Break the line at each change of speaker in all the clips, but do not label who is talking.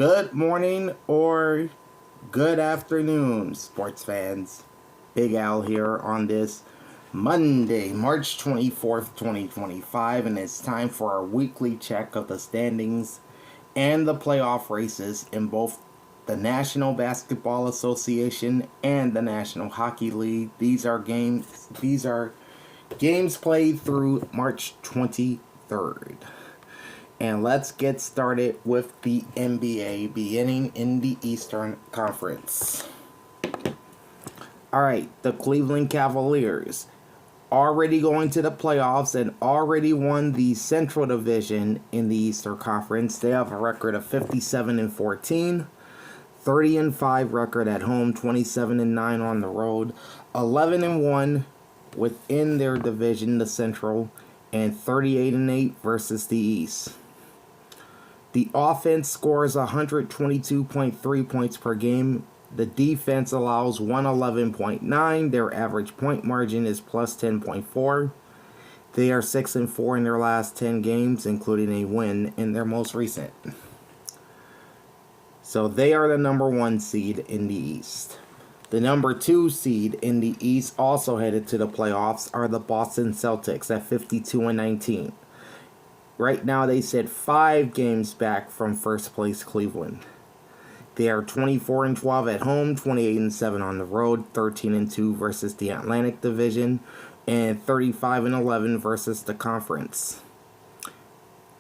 Good morning or good afternoon, sports fans. Big Al here on this Monday, March 24th, 2025, and it's time for our weekly check of the standings and the playoff races in both the National Basketball Association and the National Hockey League. These are games played through March 23rd. And let's get started with the NBA, beginning in the Eastern Conference. Alright, the Cleveland Cavaliers already going to the playoffs and already won the Central Division in the Eastern Conference. They have a record of 57-14, 30-5 record at home, 27-9 on the road, 11-1 within their division, the Central, and 38-8 versus the East. The offense scores 122.3 points per game. The defense allows 111.9. Their average point margin is plus 10.4. They are 6-4 in their last 10 games, including a win in their most recent. So they are the number 1 seed in the East. The number 2 seed in the East, also headed to the playoffs, are the Boston Celtics at 52-19. Right now, they sit 5 games back from first place Cleveland. They are 24-12 at home, 28-7 on the road, 13-2 versus the Atlantic Division, and 35-11 versus the conference.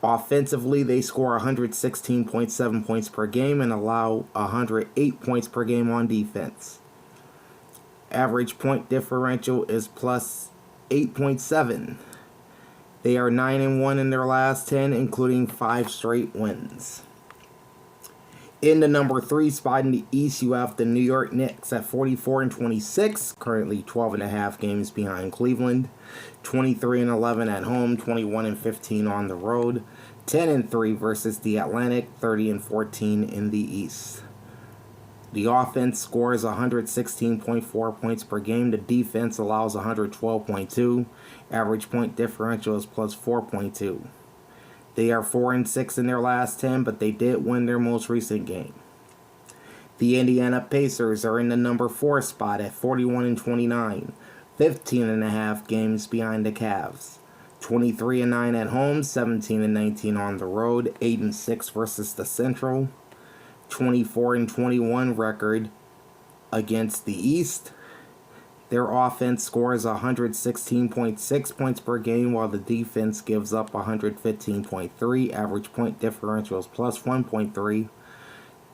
Offensively, they score 116.7 points per game and allow 108 points per game on defense. Average point differential is plus 8.7. They are 9-1 in their last 10, including 5 straight wins. In the number 3 spot in the East, you have the New York Knicks at 44-26, currently 12.5 games behind Cleveland, 23-11 at home, 21-15 on the road, 10-3 versus the Atlantic, 30-14 in the East. The offense scores 116.4 points per game. The defense allows 112.2. Average point differential is plus 4.2. They are 4-6 in their last 10, but they did win their most recent game. The Indiana Pacers are in the number 4 spot at 41-29, 15.5 games behind the Cavs. 23-9 at home, 17-19 on the road, 8-6 versus the Central. 24-21 record against the East. Their offense scores 116.6 points per game, while the defense gives up 115.3. Average point differential is plus 1.3.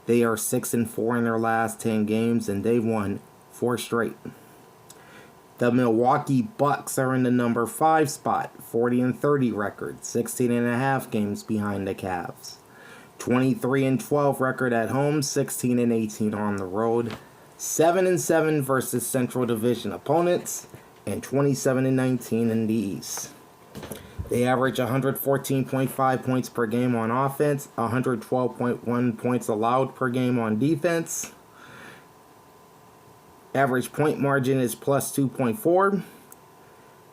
They are 6-4 in their last 10 games, and they've won 4 straight. The Milwaukee Bucks are in the number 5 spot, 40-30 record, 16.5 games behind the Cavs. 23-12 record at home, 16-18 on the road, 7-7 versus Central Division opponents, and 27-19 in the East. They average 114.5 points per game on offense, 112.1 points allowed per game on defense. Average point margin is plus 2.4.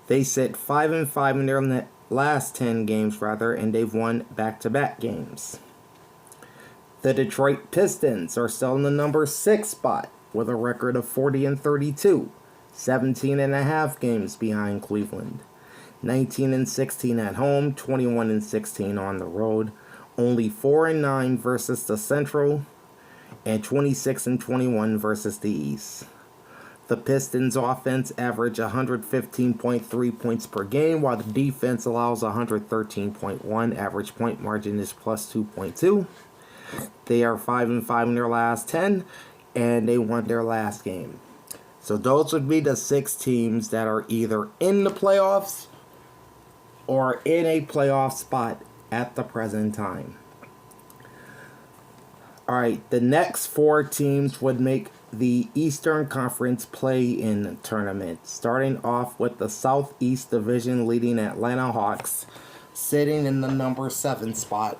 They sit 5-5 in their last 10 games, and they've won back-to-back games. The Detroit Pistons are still in the number 6 spot with a record of 40-32, 17.5 games behind Cleveland, 19-16 at home, 21-16 on the road, only 4-9 versus the Central, and 26-21 versus the East. The Pistons' offense average 115.3 points per game, while the defense allows 113.1. Average point margin is plus 2.2. They are 5-5 in their last 10, and they won their last game. So those would be the 6 teams that are either in the playoffs or in a playoff spot at the present time. Alright, the next 4 teams would make the Eastern Conference play-in tournament, starting off with the Southeast Division leading Atlanta Hawks, sitting in the number 7 spot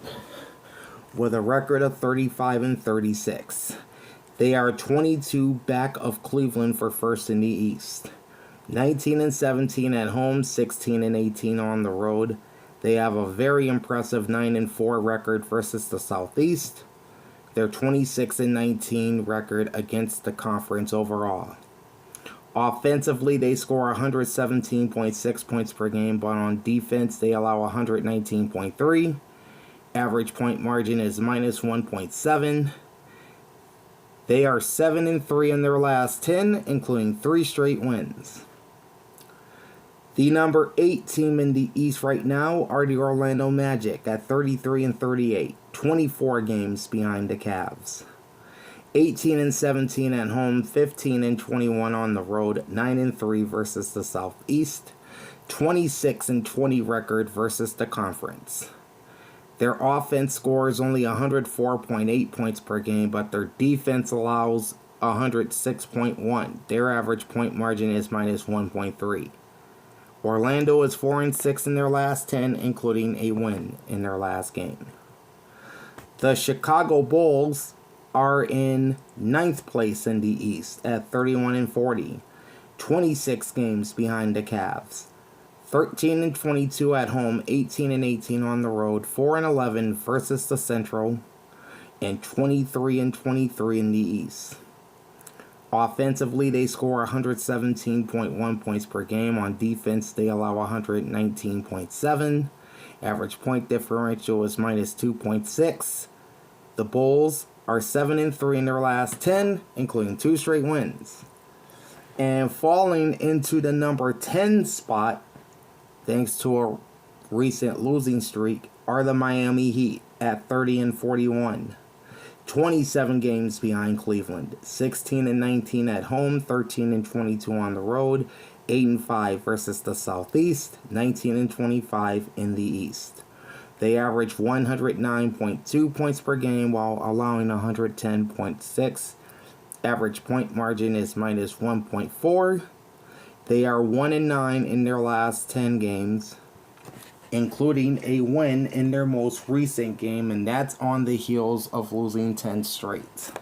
with a record of 35-36. They are 22 back of Cleveland for first in the East. 19-17 at home, 16-18 on the road. They have a very impressive 9-4 record versus the Southeast. Their 26-19 record against the conference overall. Offensively, they score 117.6 points per game, but on defense, they allow 119.3. Average point margin is minus 1.7. They are 7-3 in their last 10, including 3 straight wins. The number 8 team in the East right now are the Orlando Magic at 33-38, 24 games behind the Cavs. 18-17 at home, 15-21 on the road, 9-3 versus the Southeast, 26-20 record versus the conference. Their offense scores only 104.8 points per game, but their defense allows 106.1. Their average point margin is minus 1.3. Orlando is 4-6 in their last 10, including a win in their last game. The Chicago Bulls are in 9th place in the East at 31-40, 26 games behind the Cavs. 13-22 at home, 18-18 on the road, 4-11 versus the Central, and 23-23 in the East. Offensively, they score 117.1 points per game. On defense, they allow 119.7. Average point differential is minus 2.6. The Bulls are 7-3 in their last 10, including 2 straight wins. And falling into the number 10 spot, thanks to a recent losing streak, are the Miami Heat at 30-41. 27 games behind Cleveland, 16-19 at home, 13-22 on the road, 8-5 versus the Southeast, 19-25 in the East. They average 109.2 points per game while allowing 110.6. Average point margin is minus 1.4. They are 1-9 in their last 10 games, including a win in their most recent game, and that's on the heels of losing 10 straight.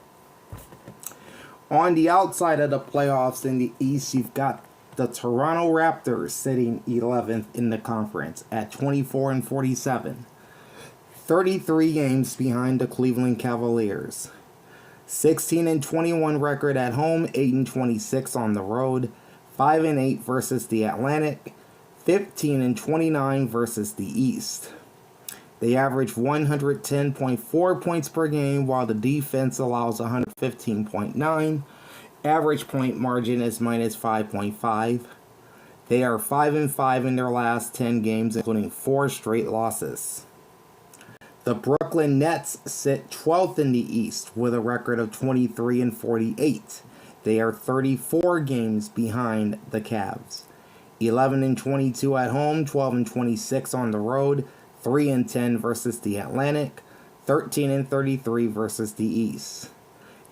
On the outside of the playoffs in the East, you've got the Toronto Raptors sitting 11th in the conference at 24-47, 33 games behind the Cleveland Cavaliers. 16-21 record at home, 8-26 on the road, 5-8 versus the Atlantic, 15-29 versus the East. They average 110.4 points per game, while the defense allows 115.9. Average point margin is minus 5.5. They are 5-5 in their last 10 games, including 4 straight losses. The Brooklyn Nets sit 12th in the East with a record of 23-48. They are 34 games behind the Cavs. 11-22 at home, 12-26 on the road, 3-10 versus the Atlantic, 13-33 versus the East.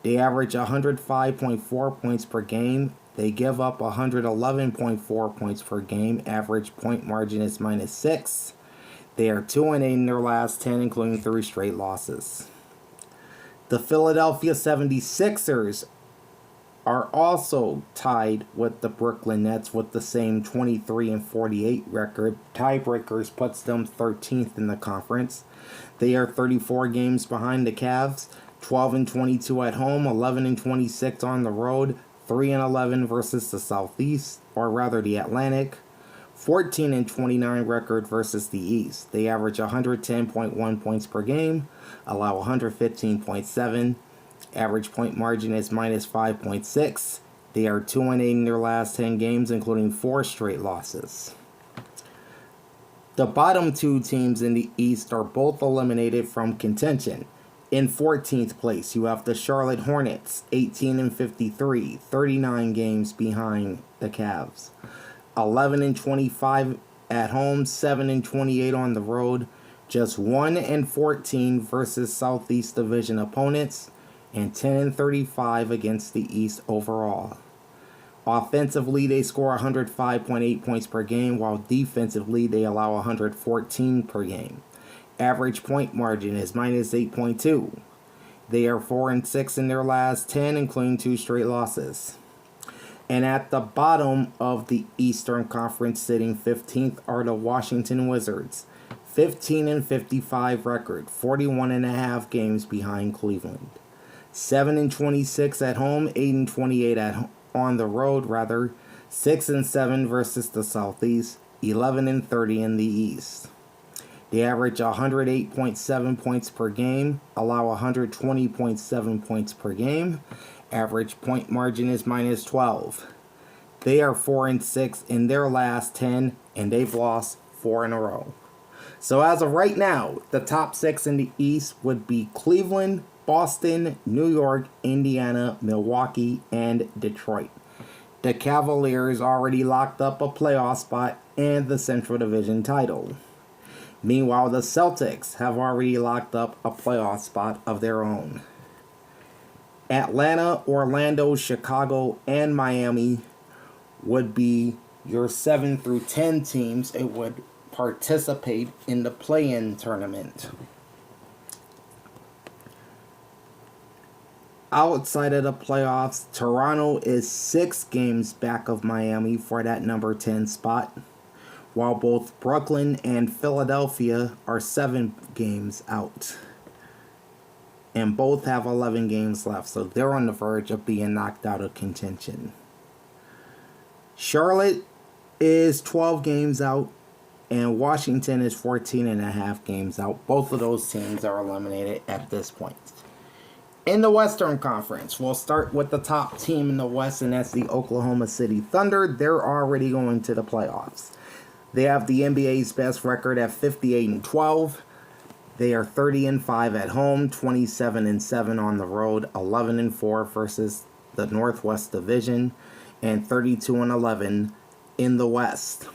They average 105.4 points per game. They give up 111.4 points per game. Average point margin is minus 6. They are 2-8 in their last 10, including 3 straight losses. The Philadelphia 76ers are also tied with the Brooklyn Nets with the same 23-48 record. Tiebreakers puts them 13th in the conference. They are 34 games behind the Cavs, 12-22 at home, 11-26 on the road, 3-11 versus the Southeast, or rather the Atlantic. 14-29 record versus the East. They average 110.1 points per game, allow 115.7. Average point margin is minus 5.6. They are 2-8 in their last 10 games, including 4 straight losses. The bottom 2 teams in the East are both eliminated from contention. In 14th place, you have the Charlotte Hornets, 18-53, 39 games behind the Cavs. 11-25 at home, 7-28 on the road, just 1-14 versus Southeast Division opponents, and 10-35 against the East overall. Offensively, they score 105.8 points per game, while defensively, they allow 114 per game. Average point margin is minus 8.2. They are 4-6 in their last 10, including 2 straight losses. And at the bottom of the Eastern Conference, sitting 15th, are the Washington Wizards. 15 and 55 record, 41 and a half games behind Cleveland. 7 and 26 at home, 8 and 28 on the road, rather. 6 and 7 versus the Southeast, 11 and 30 in the East. They average 108.7 points per game, allow 120.7 points per game. Average point margin is minus 12. They are 4 and 6 in their last 10, and they've lost 4 in a row. So as of right now, the top 6 in the East would be Cleveland, Boston, New York, Indiana, Milwaukee, and Detroit. The Cavaliers already locked up a playoff spot and the Central Division title. Meanwhile, the Celtics have already locked up a playoff spot of their own. Atlanta, Orlando, Chicago, and Miami would be your 7 through 10 teams. It would participate in the play-in tournament. Outside of the playoffs, Toronto is 6 games back of Miami for that number 10 spot, while both Brooklyn and Philadelphia are 7 games out. And both have 11 games left, so they're on the verge of being knocked out of contention. Charlotte is 12 games out, and Washington is 14 and a half games out. Both of those teams are eliminated at this point. In the Western Conference, we'll start with the top team in the West, and that's the Oklahoma City Thunder. They're already going to the playoffs. They have the NBA's best record at 58 and 12. They are 30 and 5 at home, 27 and 7 on the road, 11 and 4 versus the Northwest Division, and 32 and 11 in the West.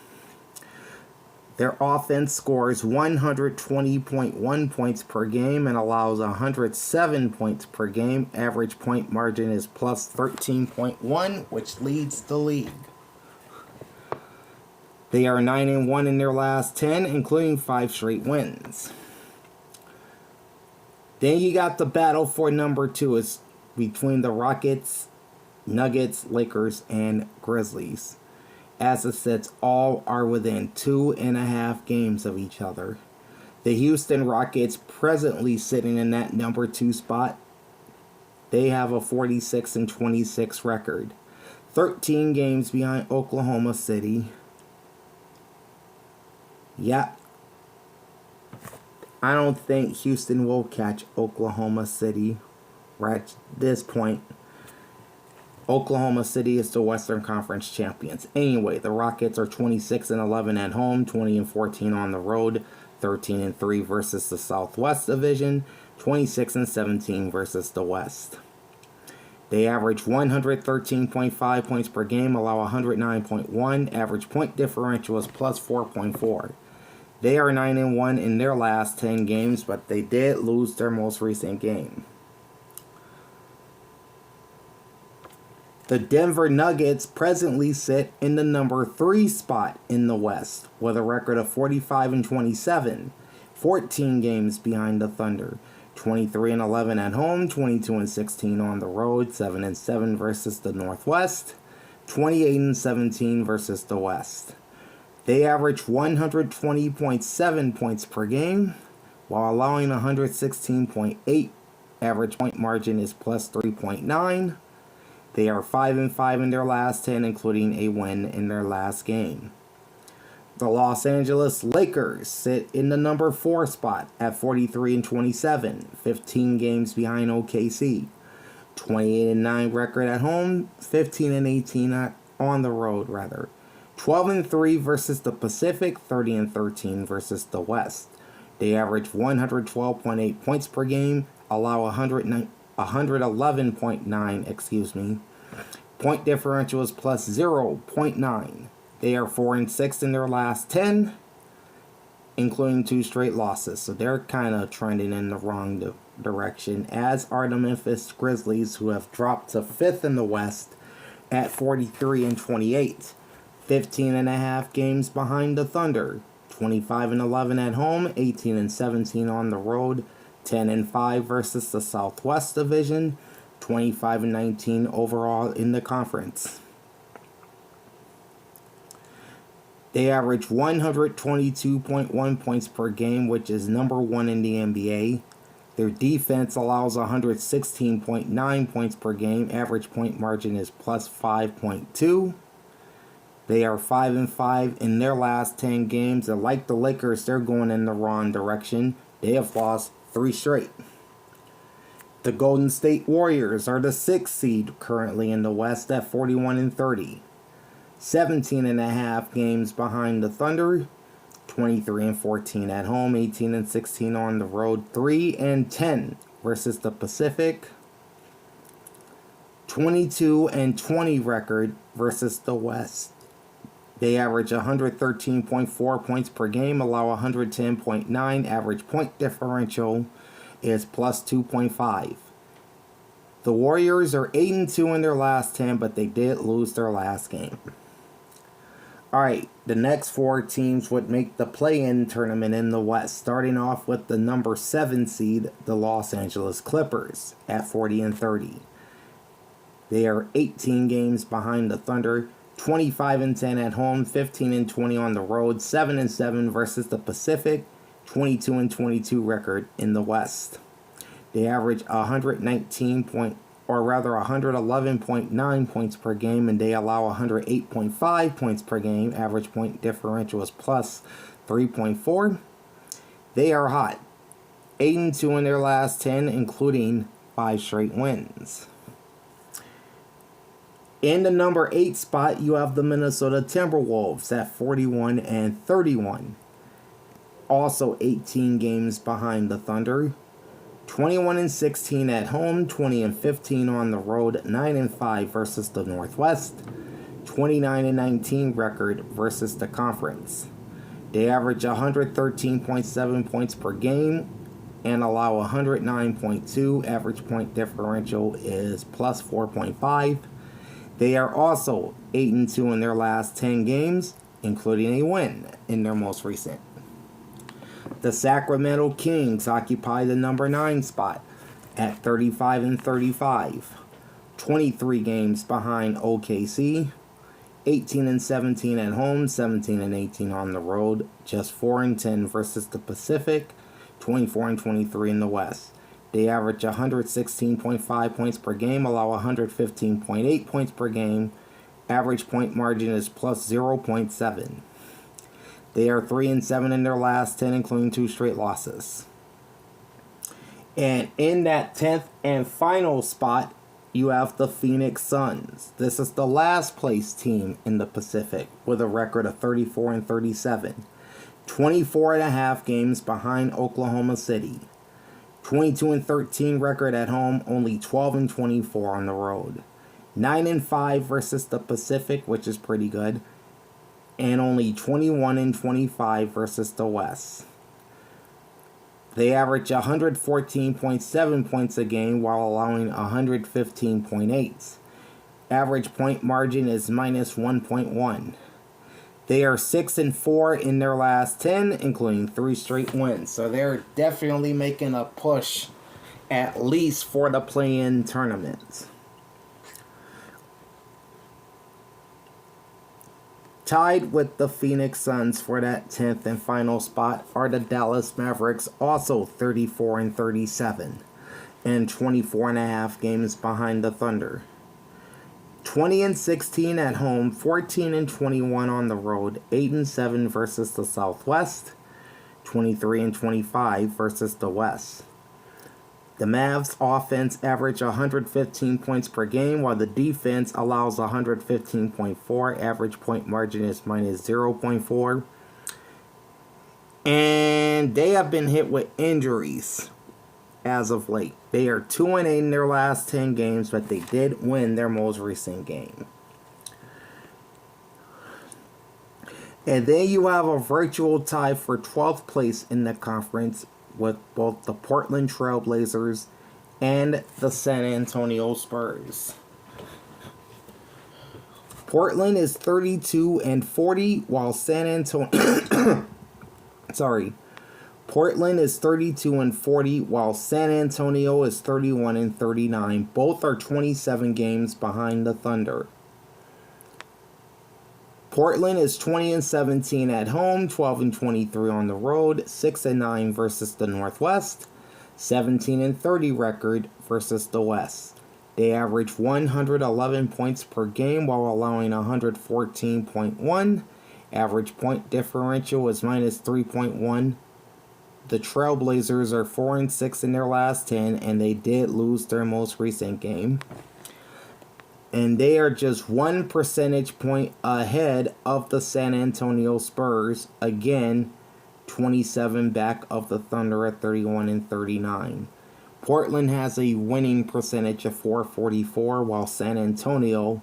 Their offense scores 120.1 points per game and allows 107 points per game. Average point margin is plus 13.1, which leads the league. They are 9 and 1 in their last 10, including 5 straight wins. Then you got the battle for number 2 is between the Rockets, Nuggets, Lakers, and Grizzlies. As it sits, all are within 2.5 games of each other. The Houston Rockets presently sitting in that number 2 spot. They have a 46 and 26 record. 13 games behind Oklahoma City. Yeah. I don't think Houston will catch Oklahoma City right at this point. Oklahoma City is the Western Conference champions. Anyway, the Rockets are 26 and 11 at home, 20 and 14 on the road, 13 and 3 versus the Southwest Division, 26 and 17 versus the West. They average 113.5 points per game, allow 109.1. Average point differential is plus 4.4. They are 9 and 1 in their last 10 games, but they did lose their most recent game. The Denver Nuggets presently sit in the number 3 spot in the West with a record of 45 and 27, 14 games behind the Thunder, 23 and 11 at home, 22 and 16 on the road, 7 and 7 versus the Northwest, 28 and 17 versus the West. They average 120.7 points per game while allowing 116.8. Average point margin is plus 3.9. They are 5 and 5 in their last 10, including a win in their last game. The Los Angeles Lakers sit in the number 4 spot at 43 and 27, 15 games behind OKC. 28 and 9 record at home, 15 and 18 on the road, rather. 12 and 3 versus the Pacific, 30 and 13 versus the West. They average 112.8 points per game, allow 111.9, Point differential is plus 0.9. They are 4 and 6 in their last 10, including 2 straight losses. So they're kind of trending in the wrong direction, as are the Memphis Grizzlies, who have dropped to 5th in the West at 43 and 28. 15 and a half games behind the Thunder. 25 and 11 at home, 18 and 17 on the road, 10 and 5 versus the Southwest Division, 25 and 19 overall in the conference. They average 122.1 points per game, which is number one in the NBA. Their defense allows 116.9 points per game. Average point margin is plus 5.2. They are 5-5 in their last 10 games. And like the Lakers, they're going in the wrong direction. They have lost 3 straight. The Golden State Warriors are the 6th seed currently in the West at 41-30. 17.5 games behind the Thunder. 23-14 at home, 18-16 on the road, 3-10 versus the Pacific. 22-20 record versus the West. They average 113.4 points per game, allow 110.9. Average point differential is plus 2.5. The Warriors are 8-2 in their last 10, but they did lose their last game. Alright, the next 4 teams would make the play-in tournament in the West, starting off with the number 7 seed, the Los Angeles Clippers, at 40-30. They are 18 games behind the Thunder, 25-10 at home, 15-20 on the road, 7-7 versus the Pacific, 22-22 record in the West. They average 111.9 points per game, and they allow 108.5 points per game. Average point differential is plus 3.4. They are hot. 8-2 in their last 10, including 5 straight wins. In the number 8 spot, you have the Minnesota Timberwolves at 41-31. Also 18 games behind the Thunder. 21-16 at home, 20-15 on the road, 9-5 versus the Northwest, 29-19 record versus the conference. They average 113.7 points per game and allow 109.2. Average point differential is plus 4.5. They are also 8-2 in their last 10 games, including a win in their most recent. The Sacramento Kings occupy the number 9 spot at 35-35. 23 games behind OKC. 18-17 at home, 17-18 on the road. Just 4-10 versus the Pacific. 24-23 in the West. They average 116.5 points per game, allow 115.8 points per game. Average point margin is plus 0.7. They are 3-7 in their last 10, including 2 straight losses. And in that 10th and final spot, you have the Phoenix Suns. This is the last place team in the Pacific with a record of 34-37. 24.5 games behind Oklahoma City. 22-13 record at home, only 12-24 on the road. 9-5 versus the Pacific, which is pretty good. And only 21-25 versus the West. They average 114.7 points a game while allowing 115.8. Average point margin is minus 1.1. They are 6-4 in their last 10, including 3 straight wins. So they're definitely making a push, at least for the play-in tournament. Tied with the Phoenix Suns for that 10th and final spot are the Dallas Mavericks, also 34-37, and 24.5 games behind the Thunder. 20-16 at home, 14-21 on the road, 8-7 versus the Southwest, 23-25 versus the West. The Mavs offense average 115 points per game, while the defense allows 115.4. Average point margin is minus 0.4. And they have been hit with injuries as of late. They are 2-8 in their last 10 games, but they did win their most recent game. And then you have a virtual tie for 12th place in the conference with both the Portland Trail Blazers and the San Antonio Spurs. Portland is 32-40, while San Antonio Portland is 32-40, while San Antonio is 31-39. Both are 27 games behind the Thunder. Portland is 20-17 at home, 12-23 on the road, 6-9 versus the Northwest, 17-30 record versus the West. They average 111 points per game while allowing 114.1. Average point differential is minus 3.1. The Trailblazers are 4-6 in their last 10, and they did lose their most recent game. And they are just 1 percentage point ahead of the San Antonio Spurs. Again, 27 back of the Thunder at 31-39. Portland has a winning percentage of .444, while San Antonio,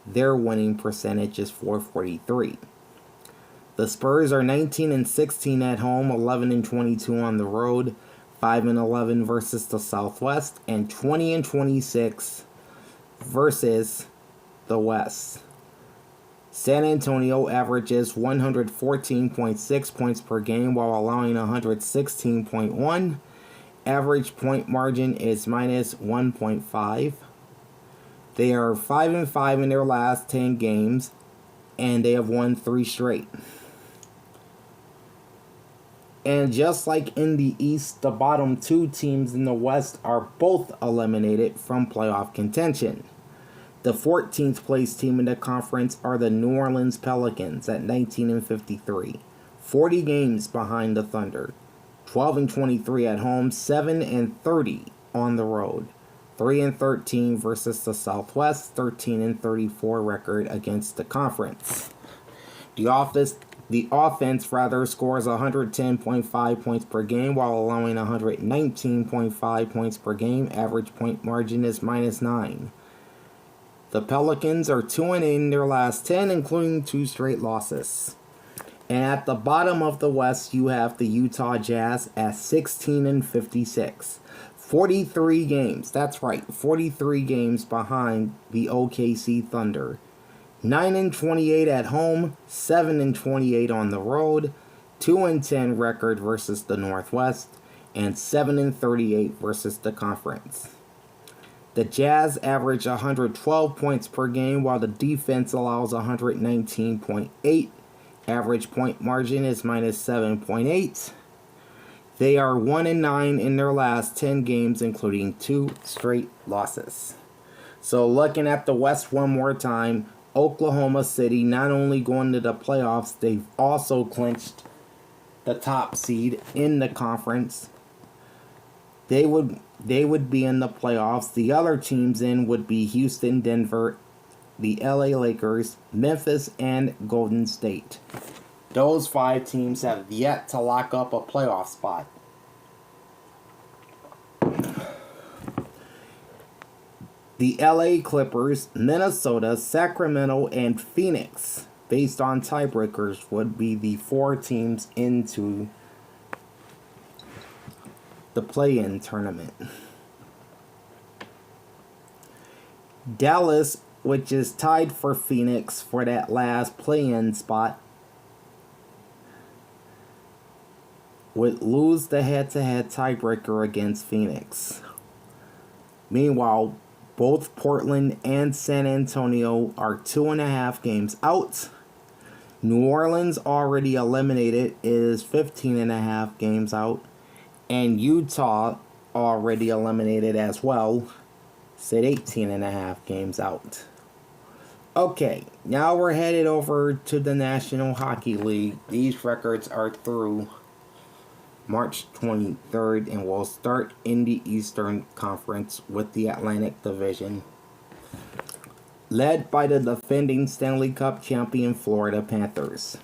their winning percentage is .443. The Spurs are 19-16 at home, 11-22 on the road, 5-11 versus the Southwest, and 20-26 versus the West. San Antonio averages 114.6 points per game while allowing 116.1. Average point margin is minus 1.5. They are 5-5 in their last 10 games, and they have won 3 straight. And just like in the East, the bottom 2 teams in the West are both eliminated from playoff contention. The 14th place team in the conference are the New Orleans Pelicans at 19-53, 40 games behind the Thunder, 12-23 at home, 7-30 on the road, 3-13 versus the Southwest, 13-34 record against the conference. The offense scores 110.5 points per game while allowing 119.5 points per game. Average point margin is minus 9. The Pelicans are 2-8 in their last 10, including 2 straight losses. And at the bottom of the West, you have the Utah Jazz at 16-56. 43 games, that's right, 43 games behind the OKC Thunder. 9-28 at home, 7-28 on the road, 2-10 record versus the Northwest, and 7-38 versus the conference. The Jazz average 112 points per game while the defense allows 119.8. Average point margin is minus 7.8. They are 1-9 in their last 10 games, including 2 straight losses. So looking at the West one more time, Oklahoma City not only going to the playoffs, they've also clinched the top seed in the conference. They would be in the playoffs. The other teams in would be Houston, Denver, the LA Lakers, Memphis, and Golden State. Those 5 teams have yet to lock up a playoff spot. The LA Clippers, Minnesota, Sacramento, and Phoenix, based on tiebreakers, would be the 4 teams into the play-in tournament. Dallas, which is tied for Phoenix for that last play-in spot, would lose the head-to-head tiebreaker against Phoenix. Meanwhile, both Portland and San Antonio are 2.5 games out. New Orleans already eliminated, is 15.5 games out. And Utah already eliminated as well, said 18.5 games out. Okay, now we're headed over to the National Hockey League. These records are through March 23rd, and we'll start in the Eastern Conference with the Atlantic Division. Led by the defending Stanley Cup champion Florida Panthers.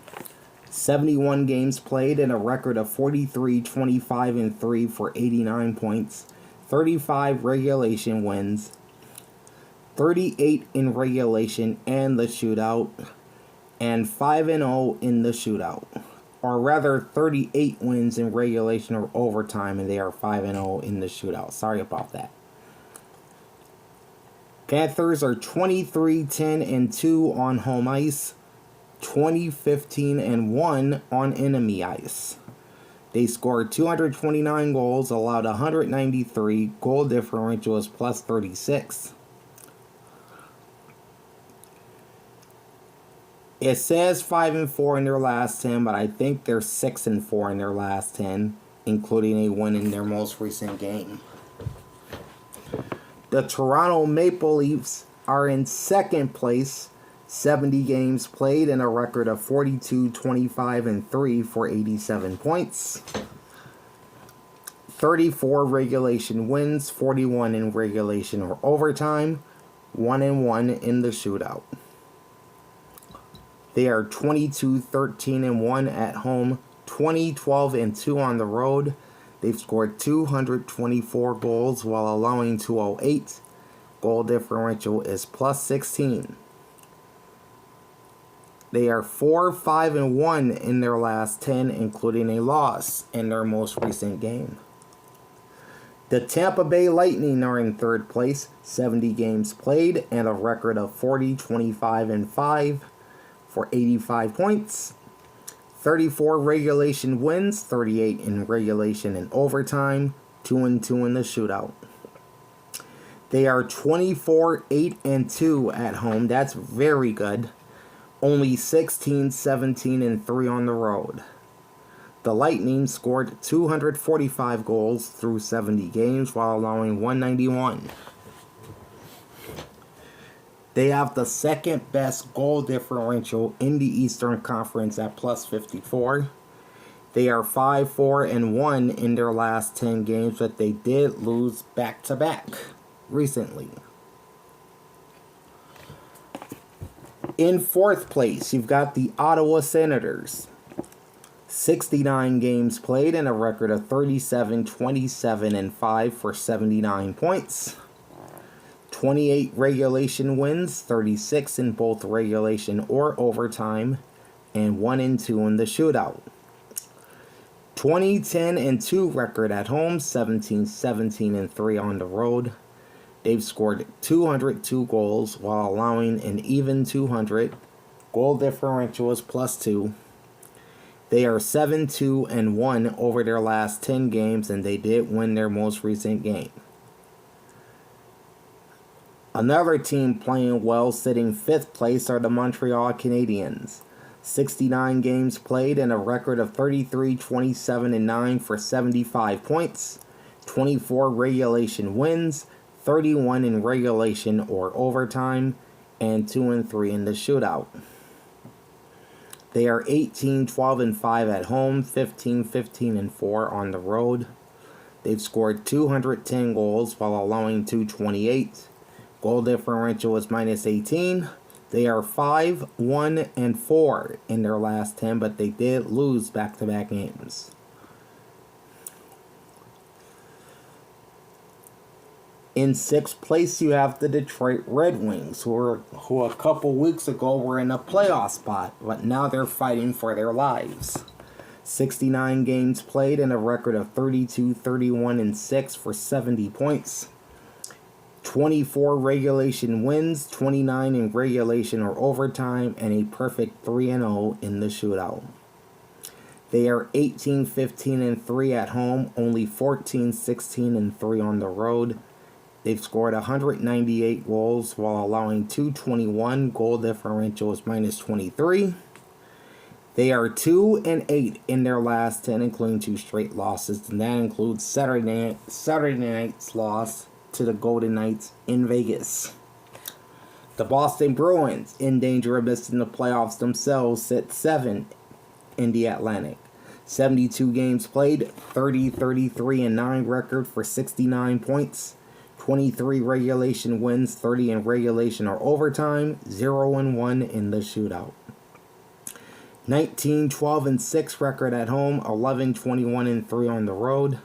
71 games played and a record of 43-25-3 for 89 points, 35 regulation wins, 38 in regulation and the shootout, and 5-0 in the shootout. Or rather, 38 wins in regulation or overtime, and they are 5-0 in the shootout. Sorry about that. Panthers are 23-10-2 on home ice, 20-15-1 on enemy ice. They scored 229 goals, allowed 193, goal differential is plus 36. It says 5-4 in their last 10, but I think they're 6-4 in their last 10, including a win in their most recent game. The Toronto Maple Leafs are in second place, 70 games played and a record of 42, 25, and 3 for 87 points. 34 regulation wins, 41 in regulation or overtime, 1-1 in the shootout. They are 22, 13, and 1 at home, 20, 12, and 2 on the road. They've scored 224 goals while allowing 208. Goal differential is plus 16. They are 4, 5, and 1 in their last 10, including a loss in their most recent game. The Tampa Bay Lightning are in third place, 70 games played and a record of 40, 25, and 5 for 85 points. 34 regulation wins, 38 in regulation and overtime, 2-2 in the shootout. They are 24, 8, and 2 at home. That's very good. Only 16, 17, and 3 on the road. The Lightning scored 245 goals through 70 games while allowing 191. They have the second best goal differential in the Eastern Conference at plus 54. They are 5, 4, and 1 in their last 10 games, but they did lose back-to-back recently. In fourth place, you've got the Ottawa Senators. 69 games played and a record of 37, 27, and 5 for 79 points. 28 regulation wins, 36 in both regulation or overtime, and 1-2 in the shootout. 20, 10, and 2 record at home, 17, 17, and 3 on the road. They've scored 202 goals while allowing an even 200. Goal differential is plus 2. They are 7, 2, and 1 over their last 10 games, and they did win their most recent game. Another team playing well, sitting 5th place, are the Montreal Canadiens. 69 games played and a record of 33, 27, and 9 for 75 points. 24 regulation wins, 31 in regulation or overtime, and 2-3 in the shootout. They are 18, 12, and 5 at home, 15, 15, and 4 on the road. They've scored 210 goals while allowing 228. Goal differential is minus 18. They are 5, 1, and 4 in their last 10, but they did lose back-to-back games. In 6th place, you have the Detroit Red Wings, who a couple weeks ago were in a playoff spot, but now they're fighting for their lives. 69 games played and a record of 32, 31, and 6 for 70 points. 24 regulation wins, 29 in regulation or overtime, and a perfect 3-0 in the shootout. They are 18, 15, and 3 at home, only 14, 16, and 3 on the road. They've scored 198 goals while allowing 221. Goal differential is minus 23. They are 2 and 8 in their last 10, including 2 straight losses, and that includes Saturday night's loss to the Golden Knights in Vegas. The Boston Bruins, in danger of missing the playoffs themselves, sit 7 in the Atlantic. 72 games played, 30, 33, and 9 record for 69 points. 23 regulation wins, 30 in regulation or overtime, 0-1 in the shootout. 19, 12, and 6 record at home, 11, 21, and 3 on the road.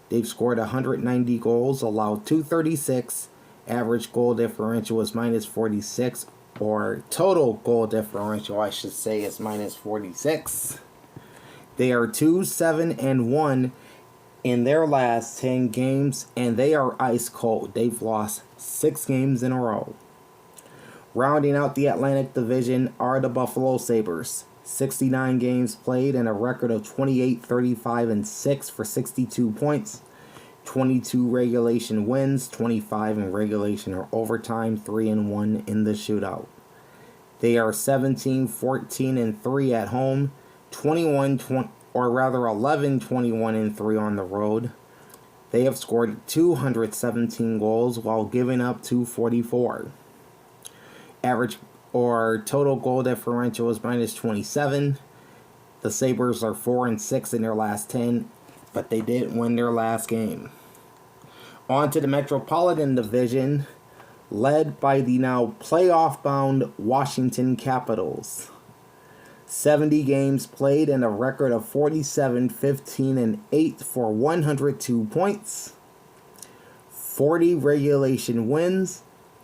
They've scored 190 goals, allowed 236. Average goal differential is minus 46, or total goal differential, I should say, is minus 46. They are 2, 7, and 1 in their last 10 games, and they are ice cold. They've lost 6 games in a row. Rounding out the Atlantic Division are the Buffalo Sabres. 69 games played and a record of 28, 35, and 6 for 62 points. 22 regulation wins, 25 in regulation or overtime, 3-1 in the shootout. They are 17-14-3 at home, 11-21-3 on the road. They have scored 217 goals while giving up 244. Average or total goal differential is -27. The Sabres are 4-6 in their last 10, but they didn't win their last game. On to the Metropolitan Division, led by the now playoff-bound Washington Capitals. 70 games played and a record of 47-15-8 for 102 points. 40 regulation wins,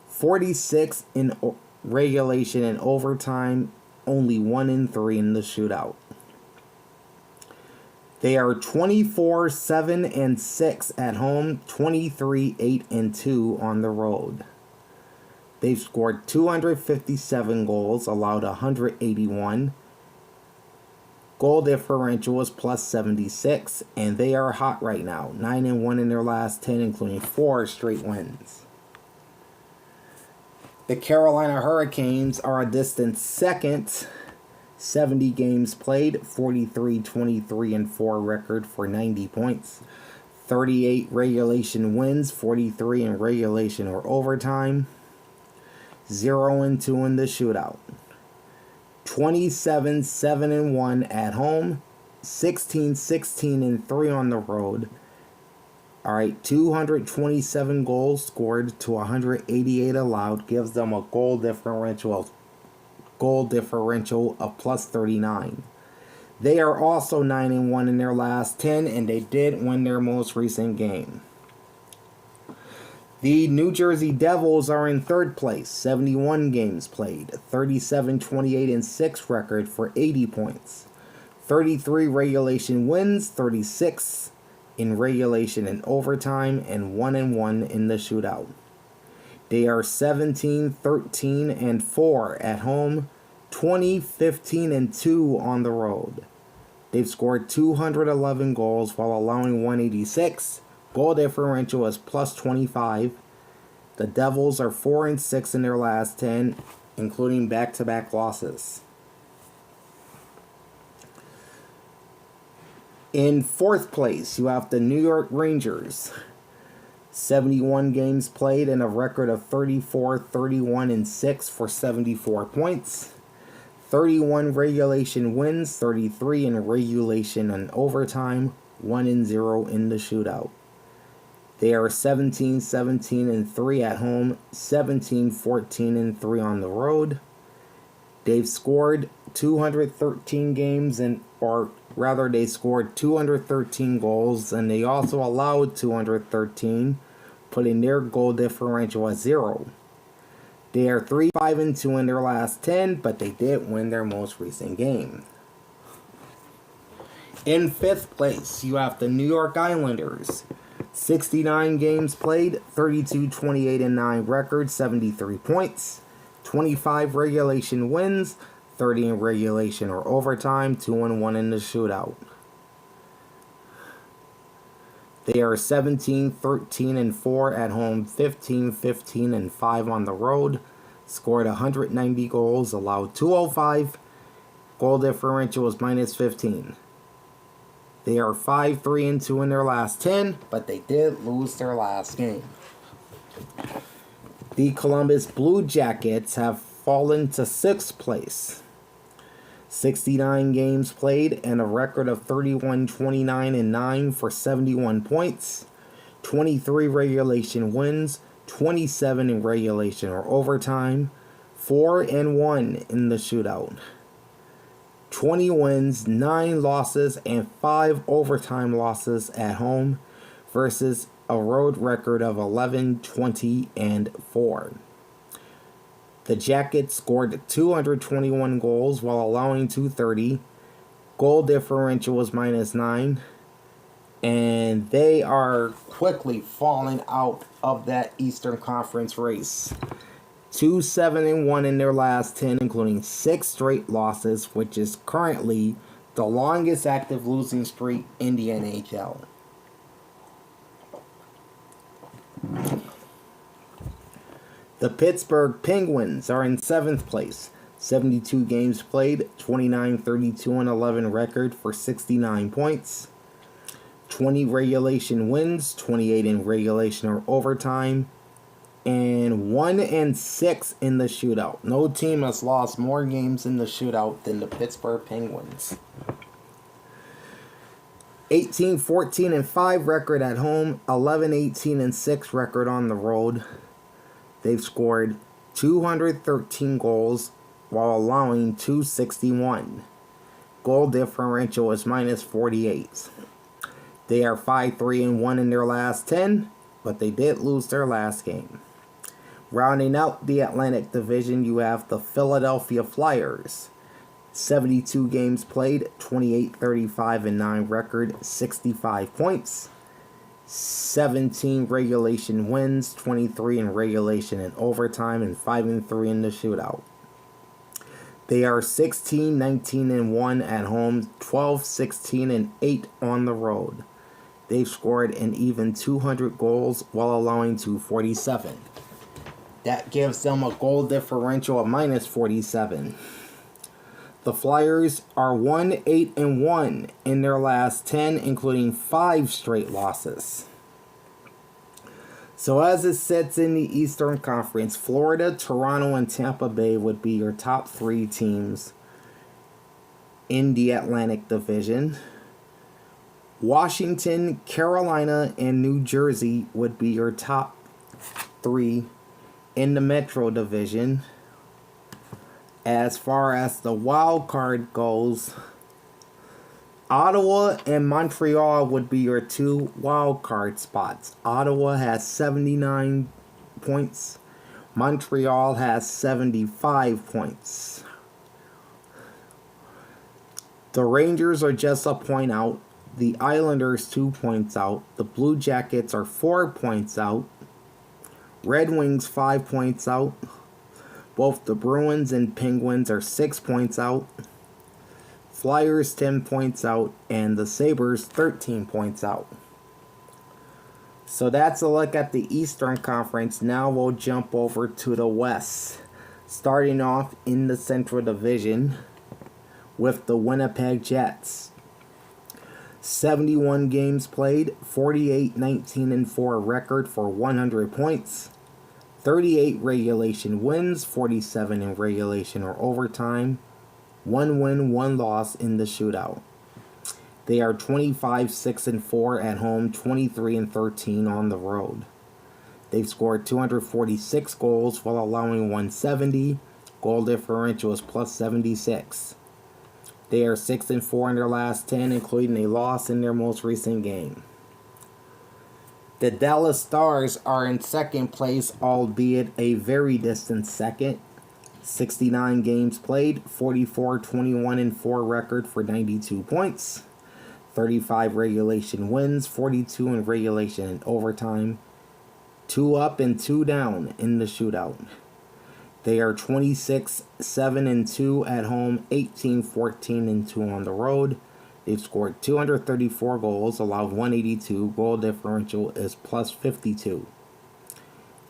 46 in regulation and overtime, only 1-3 in the shootout. They are 24-7-6 at home, 23-8-2 on the road. They've scored 257 goals, allowed 181. Goal differential is +76, and they are hot right now, 9-1 in their last 10, including 4 straight wins. The Carolina Hurricanes are a distant second. 70 games played, 43-23-4 record for 90 points. 38 regulation wins, 43 in regulation or overtime. 0-2 in the shootout. 27-7-1 at home, 16-16-3 on the road. All right, 227 goals scored to 188 allowed gives them a goal differential of +39. They are also 9-1 in their last 10, and they did win their most recent game. The New Jersey Devils are in third place, 71 games played, 37-28-6 record for 80 points. 33 regulation wins, 36 in regulation and overtime, and 1-1 in the shootout. They are 17-13-4 at home, 20-15-2 on the road. They've scored 211 goals while allowing 186. Goal differential is +25. The Devils are 4-6 in their last 10, including back-to-back losses. In fourth place, you have the New York Rangers. 71 games played and a record of 34-31-6 for 74 points. 31 regulation wins, 33 in regulation and overtime, 1-0 in the shootout. They are 17-17-3 at home, 17-14-3 on the road. They've scored 213 games they scored 213 goals, and they also allowed 213, putting their goal differential at 0. They are 3-5-2 in their last 10, but they did win their most recent game. In fifth place, you have the New York Islanders. 69 games played, 32-28-9 record, 73 points. 25 regulation wins, 30 in regulation or overtime, 2-1 in the shootout. They are 17-13-4 at home, 15-15-5 on the road. Scored 190 goals, allowed 205. Goal differential is -15. They are 5-3-2 in their last 10, but they did lose their last game. The Columbus Blue Jackets have fallen to 6th place. 69 games played and a record of 31-29-9 for 71 points. 23 regulation wins, 27 in regulation or overtime, 4-1 in the shootout. 20 wins, 9 losses, and 5 overtime losses at home versus a road record of 11-20-4. The Jackets scored 221 goals while allowing 230. Goal differential was -9. And they are quickly falling out of that Eastern Conference race. 2-7-1 in their last 10, including 6 straight losses, which is currently the longest active losing streak in the NHL. The Pittsburgh Penguins are in 7th place. 72 games played, 29, 32, and 11 record for 69 points. 20 regulation wins, 28 in regulation or overtime, and 1-6 in the shootout. No team has lost more games in the shootout than the Pittsburgh Penguins. 18, 14, and 5 record at home, 11, 18, and 6 record on the road. They've scored 213 goals while allowing 261. Goal differential is minus 48. They are 5-3-1 in their last 10, but they did lose their last game. Rounding out the Atlantic Division, you have the Philadelphia Flyers. 72 games played, 28, 35, and 9 record, 65 points. 17 regulation wins, 23 in regulation and overtime, and 5-3 in the shootout. They are 16, 19, and 1 at home, 12, 16, and 8 on the road. They've scored an even 200 goals while allowing 247. That gives them a goal differential of minus 47. The Flyers are 1-8-1 in their last 10, including 5 straight losses. So as it sits in the Eastern Conference, Florida, Toronto, and Tampa Bay would be your top 3 teams in the Atlantic Division. Washington, Carolina, and New Jersey would be your top 3 in the Metro Division. As far as the wild card goes, Ottawa and Montreal would be your 2 wild card spots. Ottawa has 79 points. Montreal has 75 points. The Rangers are just a point out. The Islanders 2 points out. The Blue Jackets are 4 points out. Red Wings 5 points out. Both the Bruins and Penguins are 6 points out. Flyers 10 points out. And the Sabres 13 points out. So that's a look at the Eastern Conference. Now we'll jump over to the West. Starting off in the Central Division with the Winnipeg Jets. 71 games played, 48, 19, and 4 record for 100 points. 38 regulation wins, 47 in regulation or overtime. 1 win, 1 loss in the shootout. They are 25, 6, and 4 at home, 23 and 13 on the road. They've scored 246 goals while allowing 170. Goal differential is plus 76. They are 6 and 4 in their last 10, including a loss in their most recent game. The Dallas Stars are in second place, albeit a very distant second. 69 games played, 44, 21, and 4 record for 92 points. 35 regulation wins, 42 in regulation and overtime. 2 up and 2 down in the shootout. They are 26, 7, and 2 at home, 18, 14, and 2 on the road. They've scored 234 goals, allowed 182. Goal differential is plus 52.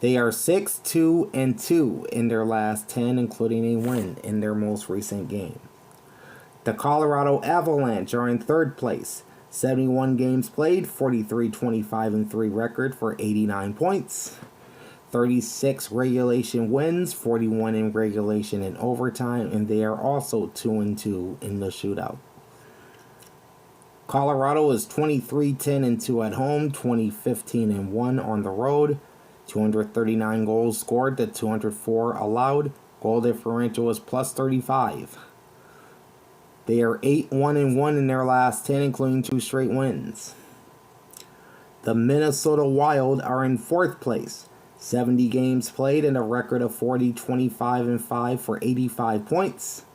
They are 6, 2, and 2 in their last 10, including a win in their most recent game. The Colorado Avalanche are in third place. 71 games played, 43, 25, and 3 record for 89 points. 36 regulation wins, 41 in regulation and overtime, and they are also 2 and 2 in the shootout. Colorado is 23, 10, and 2 at home, 20, 15, and 1 on the road. 239 goals scored to 204 allowed. Goal differential is plus 35. They are 8, 1, and 1 in their last 10, including 2 straight wins. The Minnesota Wild are in fourth place. 70 games played and a record of 40, 25, and 5 for 85 points.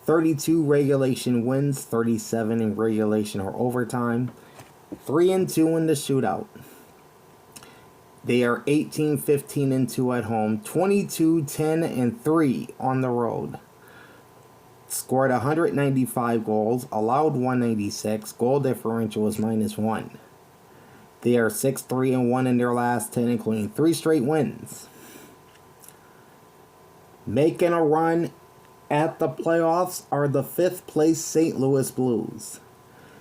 32 regulation wins, 37 in regulation or overtime. 3 and 2 in the shootout. They are 18, 15, and 2 at home, 22, 10, and 3 on the road. Scored 195 goals, allowed 196. Goal differential is minus 1. They are 6, 3, and 1 in their last 10, including 3 straight wins. Making a run at the playoffs are the 5th place St. Louis Blues.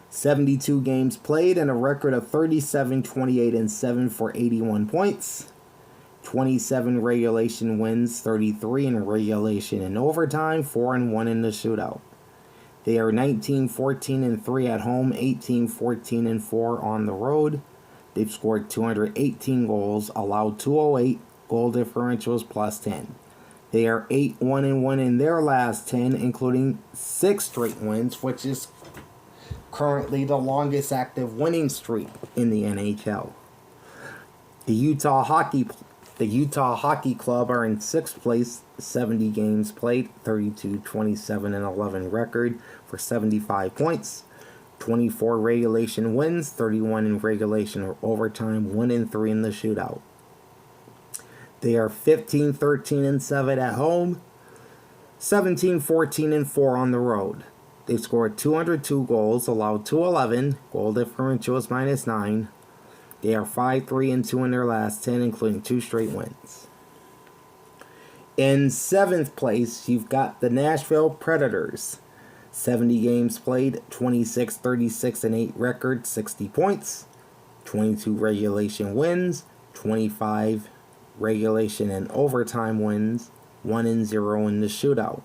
72 games played and a record of 37, 28, and 7 for 81 points. 27 regulation wins, 33 in regulation and overtime, 4 and 1 in the shootout. They are 19, 14, and 3 at home, 18, 14, and 4 on the road. They've scored 218 goals, allowed 208, goal differentials plus 10. They are 8, 1, and 1 in their last 10, including 6 straight wins, which is currently the longest active winning streak in the NHL. The Utah Hockey Club are in 6th place, 70 games played, 32, 27, and 11 record for 75 points. 24 regulation wins, 31 in regulation or overtime, 1 and 3 in the shootout. They are 15, 13, and 7 at home, 17, 14, and 4 on the road. They've scored 202 goals, allowed 211, goal differential is -9. They are 5, 3, and 2 in their last 10, including 2 straight wins. In 7th place, you've got the Nashville Predators. 70 games played, 26, 36, and 8 record, 60 points. 22 regulation wins, 25 regulation and overtime wins, 1 and 0 in the shootout.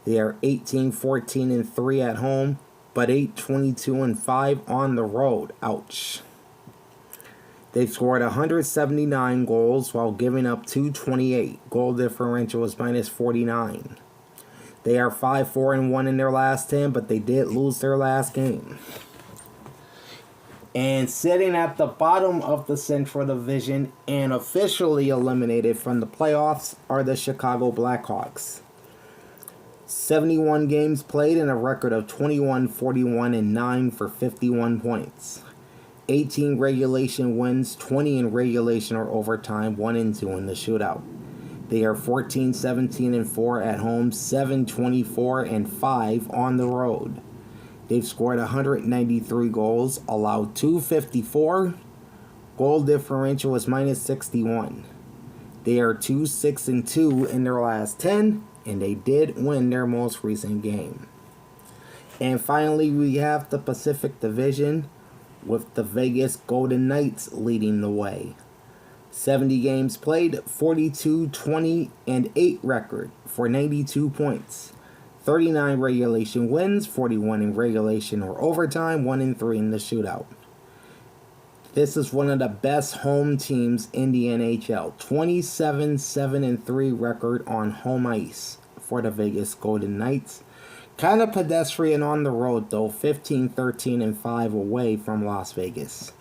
They are 18, 14, and 3 at home, but 8, 22, and 5 on the road. Ouch. They've scored 179 goals while giving up 228. Goal differential is -49. They are 5, 4, and 1 in their last 10, but they did lose their last game. And sitting at the bottom of the Central Division and officially eliminated from the playoffs are the Chicago Blackhawks. 71 games played and a record of 21, 41, and 9 for 51 points. 18 regulation wins, 20 in regulation or overtime, 1 and 2 in the shootout. They are 14, 17, and 4 at home, 7, 24, and 5 on the road. They've scored 193 goals, allowed 254. Goal differential is -61. They are 2, 6, and 2 in their last 10, and they did win their most recent game. And finally, we have the Pacific Division with the Vegas Golden Knights leading the way. 70 games played, 42, 20, and 8 record for 92 points. 39 regulation wins, 41 in regulation or overtime, 1 and 3 in the shootout. This is one of the best home teams in the NHL. 27, 7, and 3 record on home ice for the Vegas Golden Knights. Kind of pedestrian on the road though, 15, 13, and 5 away from Las Vegas.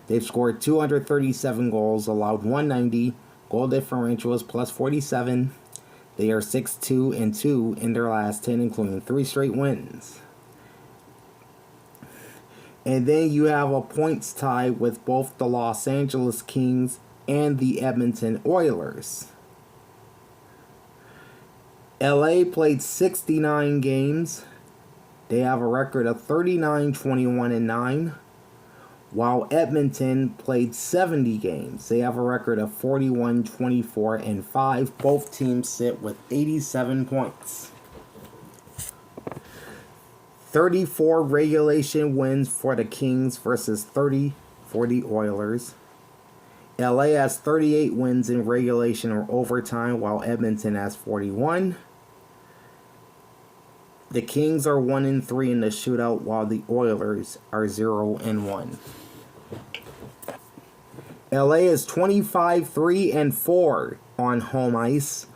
They've scored 237 goals, allowed 190, goal differential is +47. They are 6, 2, and 2 in their last 10, including 3 straight wins. And then you have a points tie with both the Los Angeles Kings and the Edmonton Oilers. LA played 69 games. They have a record of 39, 21, and 9. While Edmonton played 70 games. They have a record of 41, 24, and 5. Both teams sit with 87 points. 34 regulation wins for the Kings versus 30 for the Oilers. LA has 38 wins in regulation or overtime, while Edmonton has 41. The Kings are 1 and 3 in the shootout, while the Oilers are 0 and 1. LA is 25, 3, and 4 on home ice,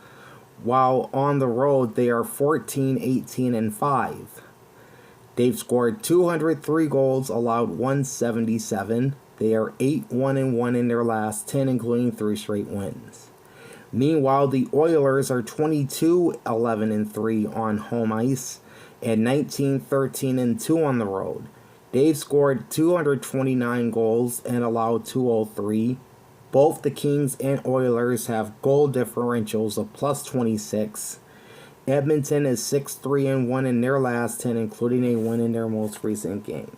while on the road they are 14, 18, and 5. They've scored 203 goals, allowed 177. They are 8, 1, and 1 in their last 10, including 3 straight wins. Meanwhile, the Oilers are 22, 11, and 3 on home ice, and 19, 13, and 2 on the road. They've scored 229 goals and allowed 203. Both the Kings and Oilers have goal differentials of +26. Edmonton is 6, 3, and 1 in their last 10, including a win in their most recent game.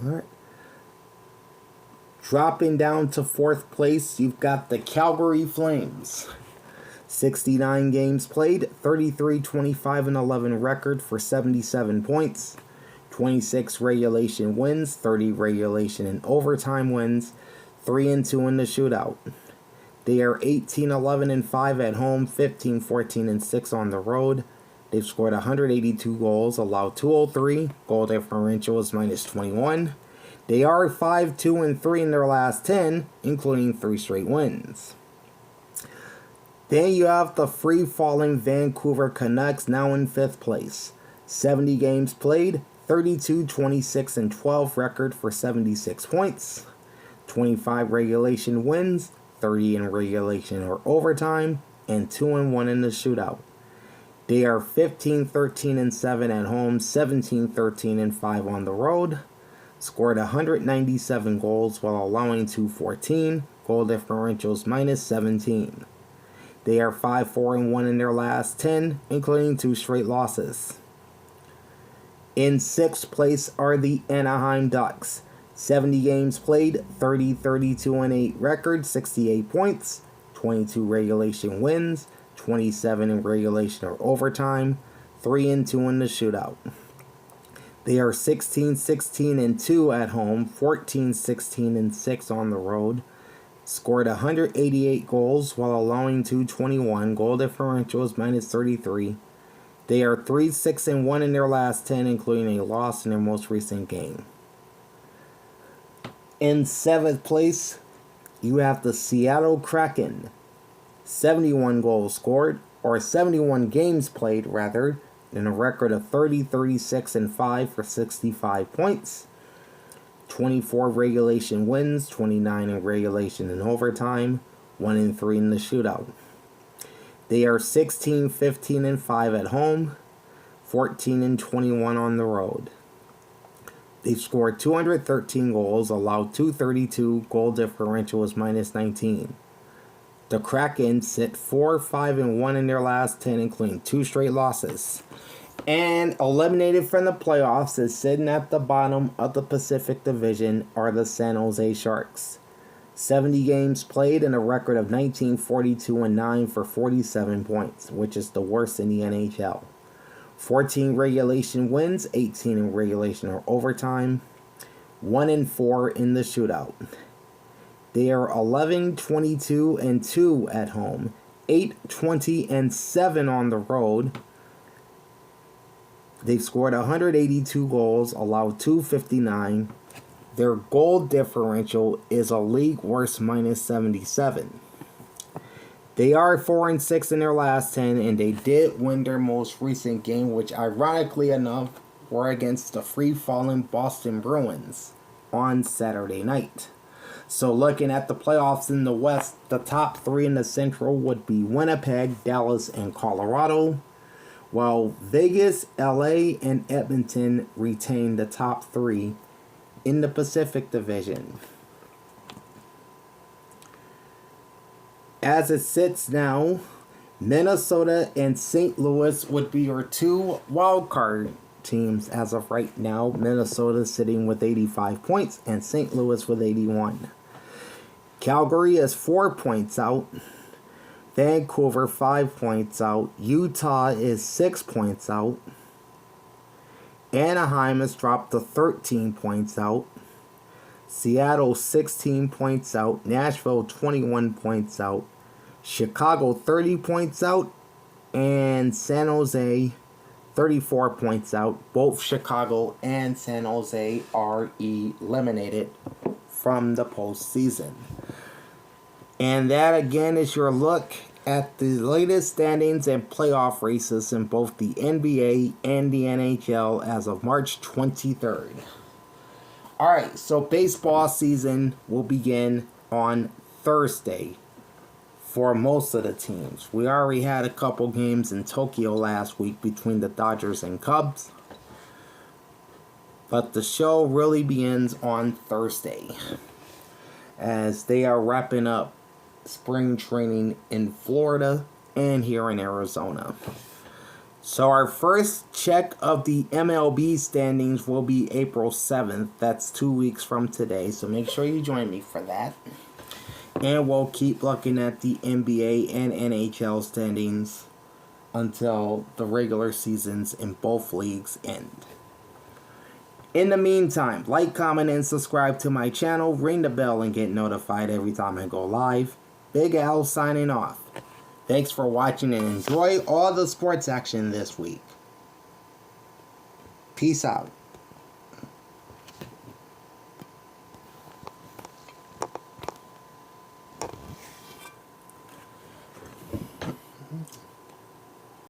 All right. Dropping down to 4th place, you've got the Calgary Flames. 69 games played, 33, 25, and 11 record for 77 points. 26 regulation wins, 30 regulation and overtime wins, 3-2 in the shootout. They are 18, 11, and 5 at home, 15, 14, and 6 on the road. They've scored 182 goals, allowed 203. Goal differential is -21. They are 5, 2, and 3 in their last 10, including 3 straight wins. Then you have the free-falling Vancouver Canucks, now in 5th place. 70 games played, 32, 26, and 12 record for 76 points. 25 regulation wins, 30 in regulation or overtime, and 2-1 in the shootout. They are 15, 13, and 7 at home, 17, 13, and 5 on the road. Scored 197 goals while allowing 214. Goal differentials -17. They are 5, 4, and 1 in their last 10, including 2 straight losses. In 6th place are the Anaheim Ducks. 70 games played, 30, 32, and 8 record, 68 points, 22 regulation wins, 27 in regulation or overtime, 3-2 in the shootout. They are 16, 16, and 2 at home, 14, 16, and 6 on the road. Scored 188 goals while allowing 221. Goal differential is -33. They are 3, 6, and 1 in their last 10, including a loss in their most recent game. In 7th place, you have the Seattle Kraken. 71 goals scored, or 71 games played, rather, and a record of 30, 36, and 5 for 65 points. 24 regulation wins, 29 in regulation and overtime, 1-3 in the shootout. They are 16, 15, and 5 at home, 14 and 21 on the road. They've scored 213 goals, allowed 232, goal differential is -19. The Kraken sit 4, 5, and 1 in their last 10, including 2 straight losses. And eliminated from the playoffs is sitting at the bottom of the Pacific Division are the San Jose Sharks. 70 games played and a record of 19, 42, and 9 for 47 points, which is the worst in the NHL. 14 regulation wins, 18 in regulation or overtime, 1-4 in the shootout. They are 11, 22, and 2 at home, 8, 20, and 7 on the road. They've scored 182 goals, allowed 259. Their goal differential is a league worst -77. They are 4 and 6 in their last 10, and they did win their most recent game, which ironically enough were against the free-falling Boston Bruins on Saturday night. So looking at the playoffs in the West, the top 3 in the Central would be Winnipeg, Dallas, and Colorado, while Vegas, LA, and Edmonton retain the top 3 in the Pacific Division. As it sits now, Minnesota and St. Louis would be your 2 wildcard teams as of right now. Minnesota sitting with 85 points and St. Louis with 81. Calgary is 4 points out. Vancouver 5 points out. Utah is 6 points out. Anaheim has dropped to 13 points out. Seattle 16 points out. Nashville 21 points out. Chicago 30 points out. And San Jose 34 points out. Both Chicago and San Jose are eliminated from the postseason. And that again is your look at the latest standings and playoff races in both the NBA and the NHL as of March 23rd. Alright, so baseball season will begin on Thursday for most of the teams. We already had a couple games in Tokyo last week between the Dodgers and Cubs. But the show really begins on Thursday as they are wrapping up spring training in Florida and here in Arizona. So our first check of the MLB standings will be April 7th. That's 2 weeks from today. So make sure you join me for that. And we'll keep looking at the NBA and NHL standings until the regular seasons in both leagues end. In the meantime, like, comment, and subscribe to my channel. Ring the bell and get notified every time I go live. Big Al signing off. Thanks for watching and enjoy all the sports action this week. Peace out.